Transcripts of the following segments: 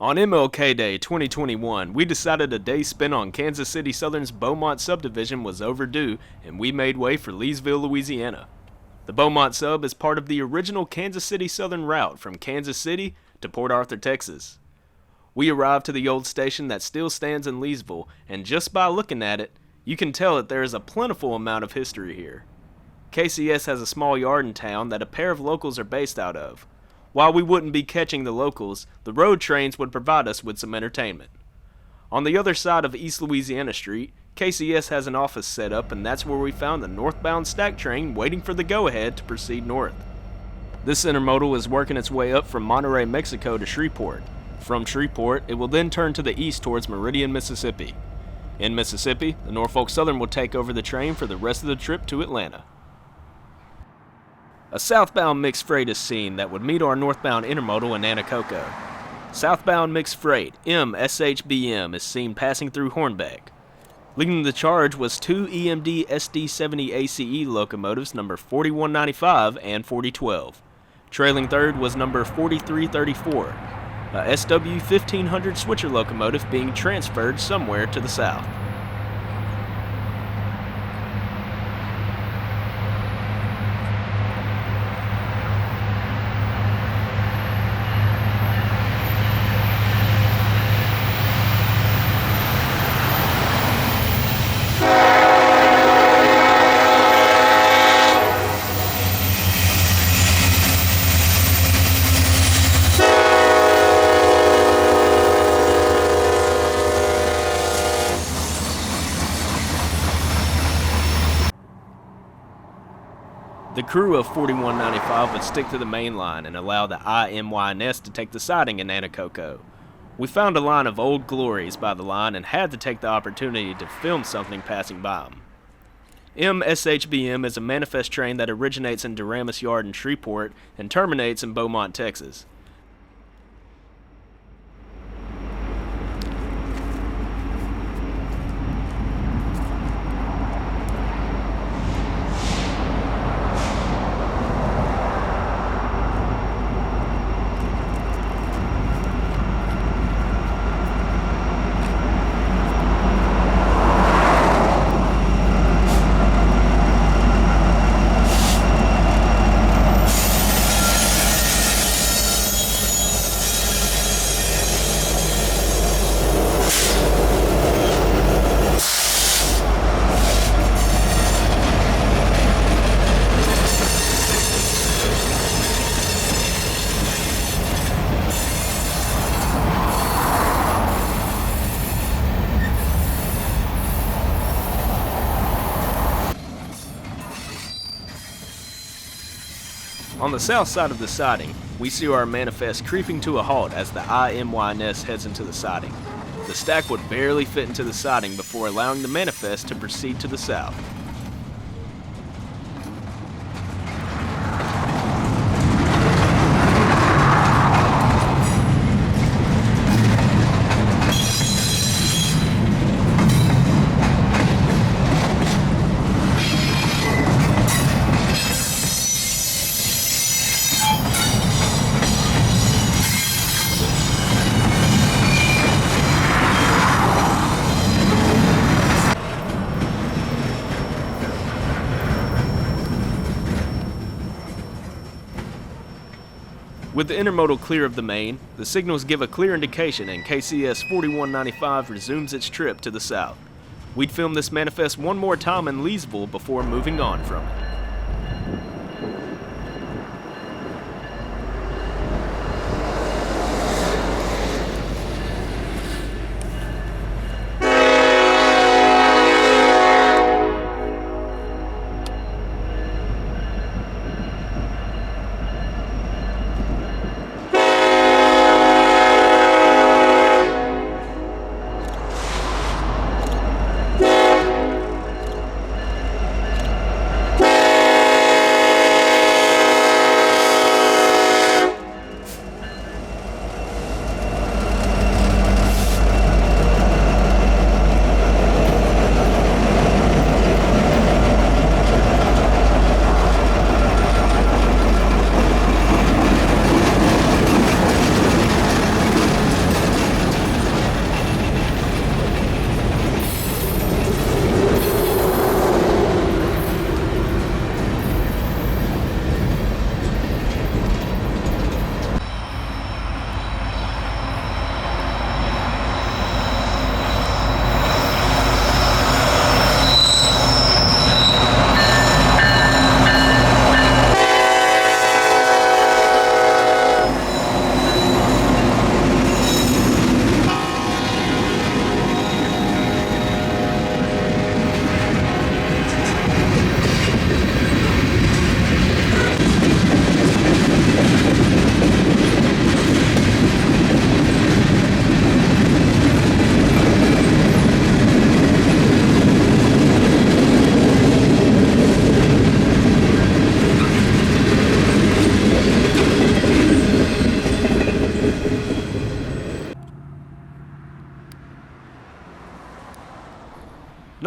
On MLK Day 2021, we decided a day spent on Kansas City Southern's Beaumont Subdivision was overdue, and we made way for Leesville, Louisiana. The Beaumont Sub is part of the original Kansas City Southern route from Kansas City to Port Arthur, Texas. We arrived to the old station that still stands in Leesville, and just by looking at it, you can tell that there is a plentiful amount of history here. KCS has a small yard in town that a pair of locals are based out of. While we wouldn't be catching the locals, the road trains would provide us with some entertainment. On the other side of East Louisiana Street, KCS has an office set up, and that's where we found the Northbound stack train waiting for the go-ahead to proceed north. This intermodal is working its way up from Monterey, Mexico to Shreveport. From Shreveport, it will then turn to the east towards Meridian, Mississippi. In Mississippi, the Norfolk Southern will take over the train for the rest of the trip to Atlanta. A southbound mixed freight is seen that would meet our northbound intermodal in Anacoco. Southbound mixed freight, MSHBM, is seen passing through Hornbeck. Leading the charge was two EMD SD70 ACE locomotives number 4195 and 4012. Trailing third was number 4334, a SW 1500 switcher locomotive being transferred somewhere to the south. The crew of 4195 would stick to the main line and allow the IMYNS to take the siding in Anacoco. We found a line of old glories by the line and had to take the opportunity to film something passing by them. MSHBM is a manifest train that originates in Duramus Yard in Shreveport and terminates in Beaumont, Texas. On the south side of the siding, we see our manifest creeping to a halt as the IMYNS heads into the siding. The stack would barely fit into the siding before allowing the manifest to proceed to the south. With the intermodal clear of the main, the signals give a clear indication and KCS 4195 resumes its trip to the south. We'd film this manifest one more time in Leesville before moving on from it.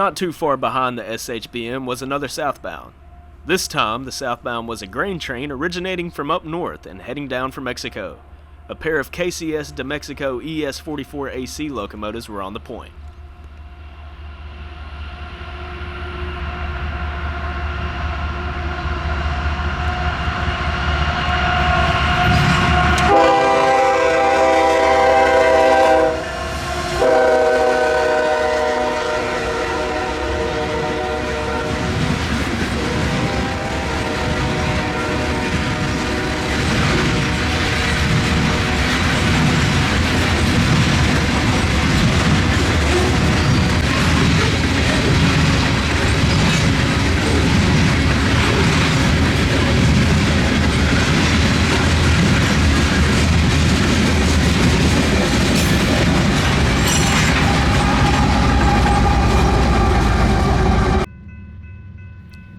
Not too far behind the SHBM was another Southbound. This time, the Southbound was a grain train originating from up north and heading down for Mexico. A pair of KCS de Mexico ES44AC locomotives were on the point.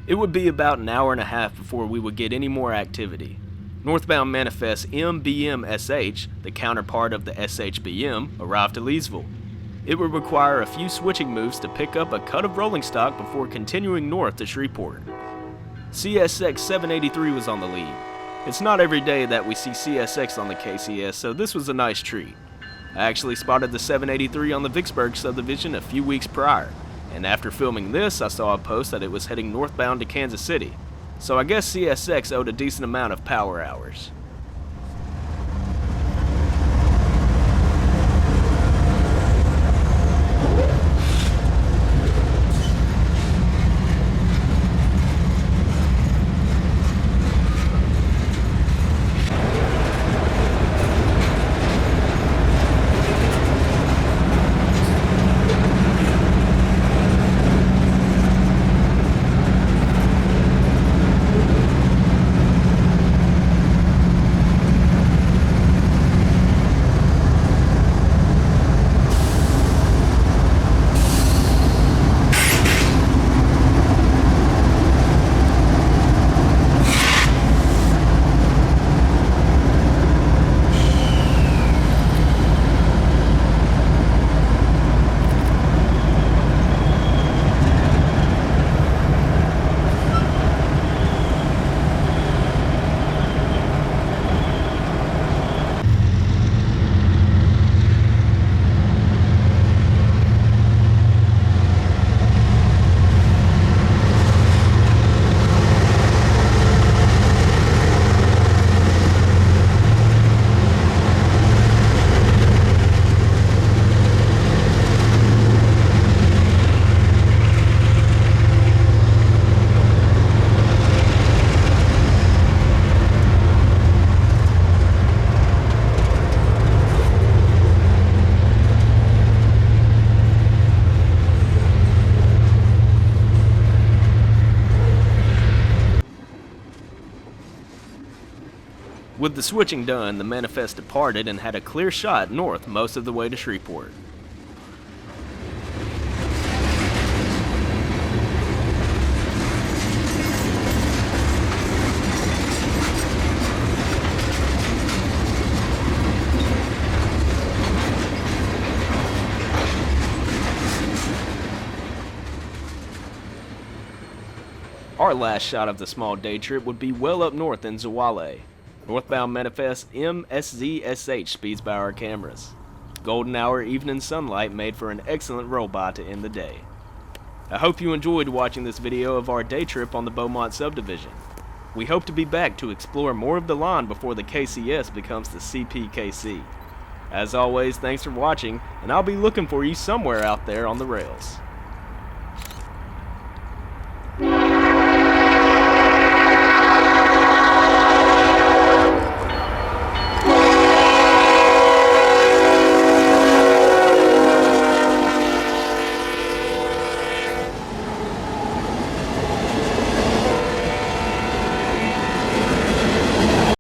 It would be about an hour and a half before we would get any more activity. Northbound Manifest MBM-SH, the counterpart of the SHBM, arrived at Leesville. It would require a few switching moves to pick up a cut of rolling stock before continuing north to Shreveport. CSX 783 was on the lead. It's not every day that we see CSX on the KCS, so this was a nice treat. I actually spotted the 783 on the Vicksburg subdivision a few weeks prior, and after filming this, I saw a post that it was heading northbound to Kansas City, so I guess CSX owed a decent amount of power hours. With the switching done, the Manifest departed and had a clear shot north most of the way to Shreveport. Our last shot of the small day trip would be well up north in Zawale. Northbound Manifest MSZSH speeds by our cameras. Golden hour evening sunlight made for an excellent roll-by to end the day. I hope you enjoyed watching this video of our day trip on the Beaumont Subdivision. We hope to be back to explore more of the line before the KCS becomes the CPKC. As always, thanks for watching, and I'll be looking for you somewhere out there on the rails.